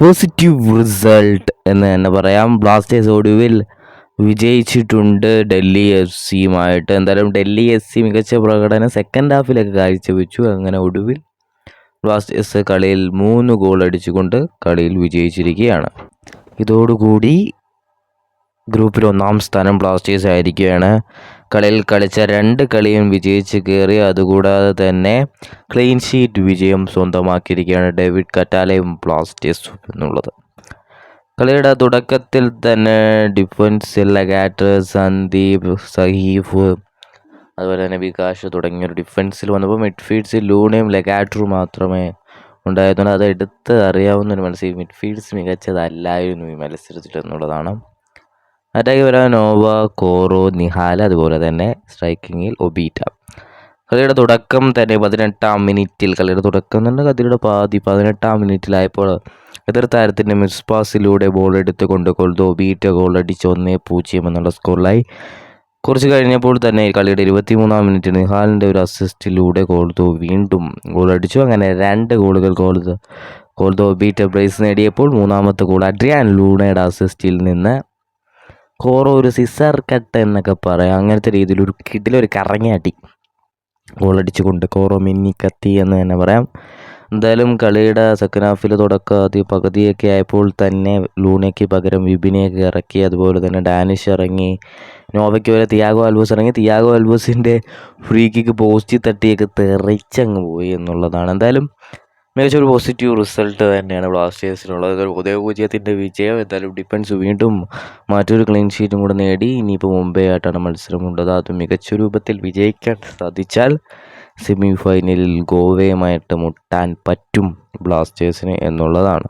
Positive result എന്ന് തന്നെ പറയാം. ബ്ലാസ്റ്റേഴ്സ് ഒടുവിൽ വിജയിച്ചിട്ടുണ്ട് ഡൽഹി എഫ് സിയുമായിട്ട്. എന്തായാലും ഡൽഹി എഫ് സി മികച്ച പ്രകടനം സെക്കൻഡ് ഹാഫിലൊക്കെ കാഴ്ചവെച്ചു. അങ്ങനെ ഒടുവിൽ ബ്ലാസ്റ്റേഴ്സ് കളിയിൽ 3 ഗോൾ അടിച്ചുകൊണ്ട് കളിയിൽ വിജയിച്ചിരിക്കുകയാണ്. ഇതോടുകൂടി ഗ്രൂപ്പിൽ 1-ാം സ്ഥാനം ബ്ലാസ്റ്റേഴ്സ് ആയിരിക്കുകയാണ്. കളിയിൽ കളിച്ച 2 കളിയും വിജയിച്ച് കയറി. അതുകൂടാതെ തന്നെ ക്ലീൻ ഷീറ്റ് വിജയം സ്വന്തമാക്കിയിരിക്കുകയാണ് ഡേവിഡ് കറ്റാലയും ബ്ലാസ്റ്റേഴ്സും എന്നുള്ളത്. കളിയുടെ തുടക്കത്തിൽ തന്നെ ഡിഫൻസിൽ ലഗാറ്റ്, സന്ദീപ്, സഹീഫ്, അതുപോലെ തന്നെ വികാഷ് തുടങ്ങിയൊരു ഡിഫൻസിൽ വന്നപ്പോൾ മിഡ്ഫീൽഡ്സിൽ ലൂണയും ലഗാറ്ററും മാത്രമേ ഉണ്ടായിരുന്നുള്ളൂ. അത് എടുത്ത് അറിയാവുന്ന ഒരു മത്സരം. മിഡ്ഫീൽഡ്സ് മികച്ചതല്ലായിരുന്നു ഈ മത്സരത്തിൽ എന്നുള്ളതാണ്. അറ്റാക്ക് വരാൻ നോവ, കോറോ, നിഹാൽ, അതുപോലെ തന്നെ സ്ട്രൈക്കിങ്ങിൽ ഒബീറ്റ. കളിയുടെ തുടക്കം തന്നെ 18-ാം മിനിറ്റിൽ കളിയുടെ പാതി 18-ാം മിനിറ്റിലായപ്പോൾ എതിർ താരത്തിൻ്റെ മിസ് പാസിലൂടെ ബോൾ എടുത്തുകൊണ്ട് കൊൽദോ ഒബീറ്റ ഗോളടിച്ച് 1-0 എന്നുള്ള സ്കോറിലായി. കുറച്ച് കഴിഞ്ഞപ്പോൾ തന്നെ കളിയുടെ 23-ാം മിനിറ്റിൽ നിഹാലിൻ്റെ ഒരു അസിസ്റ്റിലൂടെ കൊൽദോ വീണ്ടും ഗോളടിച്ചു. അങ്ങനെ 2 ഗോളുകൾ കൊൽദോ ഒബീറ്റ പ്രൈസ് നേടിയപ്പോൾ 3-ാമത്തെ ഗോൾ അഡ്രിയാൻ ലൂണയുടെ അസിസ്റ്റിൽ നിന്ന് കോറോ ഒരു സിസർ കട്ട് എന്നൊക്കെ പറയാം, അങ്ങനത്തെ രീതിയിൽ ഒരു കിടിലൊരു കറങ്ങിയാട്ടി ഗോളടിച്ചുകൊണ്ട് കോറോ മിന്നിക്കത്തി എന്ന് തന്നെ പറയാം. എന്തായാലും കളിയുടെ സെക്കൻഡ് ഹാഫിൽ പകുതിയൊക്കെ ആയപ്പോൾ തന്നെ ലൂണയ്ക്ക് പകരം വിപിനെയൊക്കെ ഇറക്കി. അതുപോലെ തന്നെ ഡാനിഷ് ഇറങ്ങി. നോവയ്ക്ക് വരെ തിയാഗോ ആൽബസ് ഇറങ്ങി. തിയാഗോ ആൽബസിൻ്റെ ഫ്രീ കിക്ക് പോസ്റ്റിൽ തട്ടിയൊക്കെ തെറിച്ചങ്ങ് പോയി എന്നുള്ളതാണ്. എന്തായാലും മികച്ചൊരു പോസിറ്റീവ് റിസൾട്ട് തന്നെയാണ് ബ്ലാസ്റ്റേഴ്സിനുള്ളത്. 1-0 വിജയം. എന്തായാലും ഡിഫൻസ് വീണ്ടും മറ്റൊരു ക്ലീൻ ഷീറ്റും കൂടെ നേടി. ഇനിയിപ്പോൾ മുംബൈ ആയിട്ടാണ് മത്സരമുള്ളത്. അത് മികച്ച രൂപത്തിൽ വിജയിക്കാൻ സാധിച്ചാൽ സെമി ഫൈനലിൽ ഗോവയുമായിട്ട് മുട്ടാൻ പറ്റും ബ്ലാസ്റ്റേഴ്സിന് എന്നുള്ളതാണ്.